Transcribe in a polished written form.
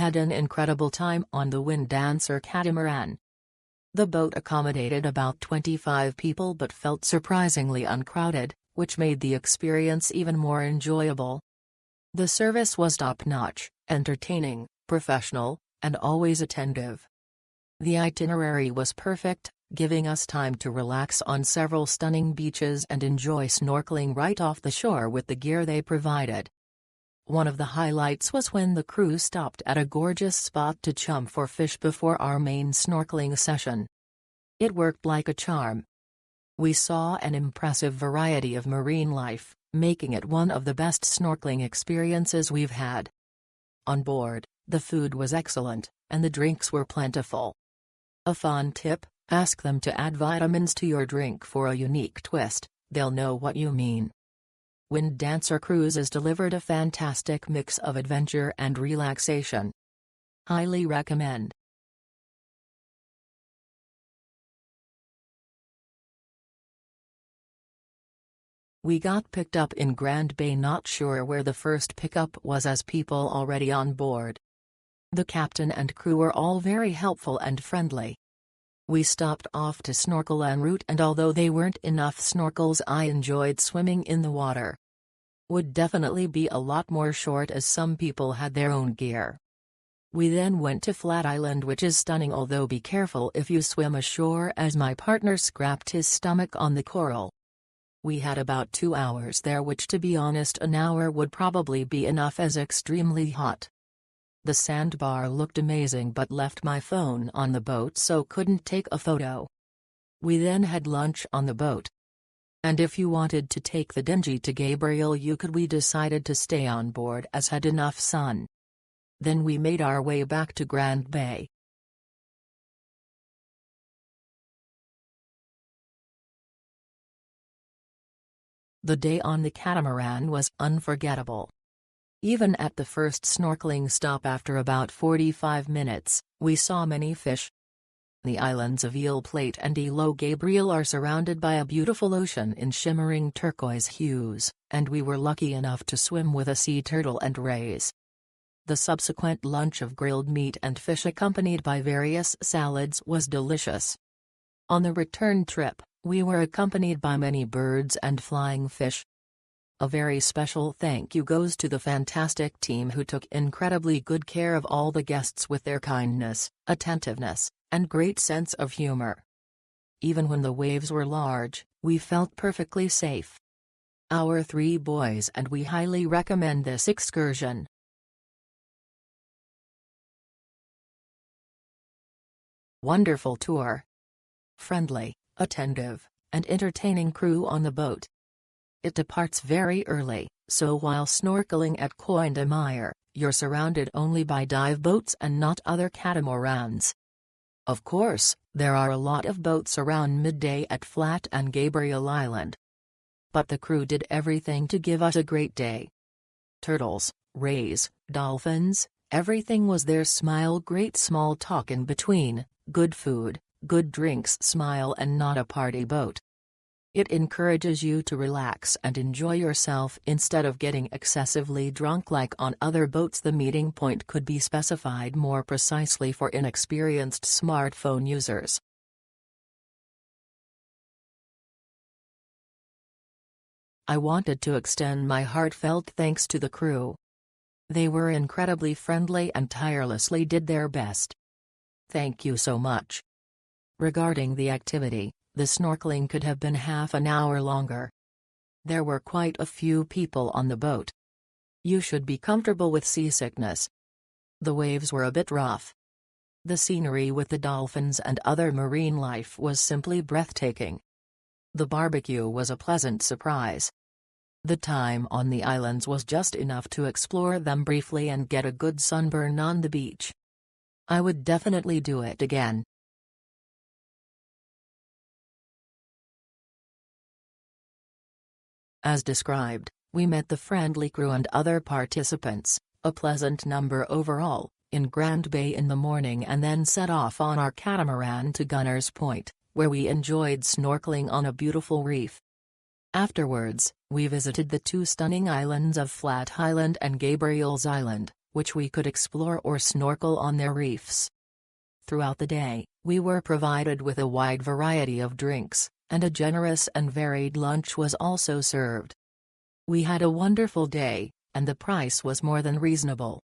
had an incredible time on the Wind Dancer Catamaran. The boat accommodated about 25 people but felt surprisingly uncrowded, which made the experience even more enjoyable. The service was top-notch, entertaining, professional, and always attentive. The itinerary was perfect, giving us time to relax on several stunning beaches and enjoy snorkeling right off the shore with the gear they provided. One of the highlights was when the crew stopped at a gorgeous spot to chum for fish before our main snorkeling session. It worked like a charm. We saw an impressive variety of marine life, making it one of the best snorkeling experiences we've had. On board, the food was excellent, and the drinks were plentiful. A fun tip: ask them to add vitamins to your drink for a unique twist, they'll know what you mean. Wind Dancer Cruises delivered a fantastic mix of adventure and relaxation. Highly recommend. We got picked up in Grand Baie, not sure where the first pickup was as people already on board. The captain and crew were all very helpful and friendly. We stopped off to snorkel en route, and although they weren't enough snorkels, I enjoyed swimming in the water. Would definitely be a lot more short as some people had their own gear. We then went to Flat Island, which is stunning, although be careful if you swim ashore, as my partner scraped his stomach on the coral. We had about 2 hours there, which, to be honest, an hour would probably be enough as extremely hot. The sandbar looked amazing but left my phone on the boat so couldn't take a photo. We then had lunch on the boat. And if you wanted to take the dinghy to Gabriel you could. We decided to stay on board as had enough sun. Then we made our way back to Grand Baie. The day on the catamaran was unforgettable. Even at the first snorkeling stop after about 45 minutes, we saw many fish. The islands of Eel Plate and Île Gabriel are surrounded by a beautiful ocean in shimmering turquoise hues, and we were lucky enough to swim with a sea turtle and rays. The subsequent lunch of grilled meat and fish accompanied by various salads was delicious. On the return trip, we were accompanied by many birds and flying fish. A very special thank you goes to the fantastic team who took incredibly good care of all the guests with their kindness, attentiveness, and great sense of humor. Even when the waves were large, we felt perfectly safe. Our 3 boys and we highly recommend this excursion. Wonderful tour. Friendly, attentive, and entertaining crew on the boat. It departs very early, so while snorkeling at Quoin, you're surrounded only by dive boats and not other catamarans. Of course, there are a lot of boats around midday at Flat and Gabriel Island. But the crew did everything to give us a great day. Turtles, rays, dolphins, everything was there. Smile, great small talk in between, good food, good drinks. Smile, and not a party boat. It encourages you to relax and enjoy yourself instead of getting excessively drunk like on other boats. The meeting point could be specified more precisely for inexperienced smartphone users. I wanted to extend my heartfelt thanks to the crew. They were incredibly friendly and tirelessly did their best. Thank you so much. Regarding the activity, the snorkeling could have been half an hour longer. There were quite a few people on the boat. You should be comfortable with seasickness. The waves were a bit rough. The scenery with the dolphins and other marine life was simply breathtaking. The barbecue was a pleasant surprise. The time on the islands was just enough to explore them briefly and get a good sunburn on the beach. I would definitely do it again. As described, we met the friendly crew and other participants, a pleasant number overall, in Grand Baie in the morning and then set off on our catamaran to Gunners Point, where we enjoyed snorkeling on a beautiful reef. Afterwards, we visited the 2 stunning islands of Flat Island and Gabriel's Island, which we could explore or snorkel on their reefs. Throughout the day, we were provided with a wide variety of drinks, and a generous and varied lunch was also served. We had a wonderful day, and the price was more than reasonable.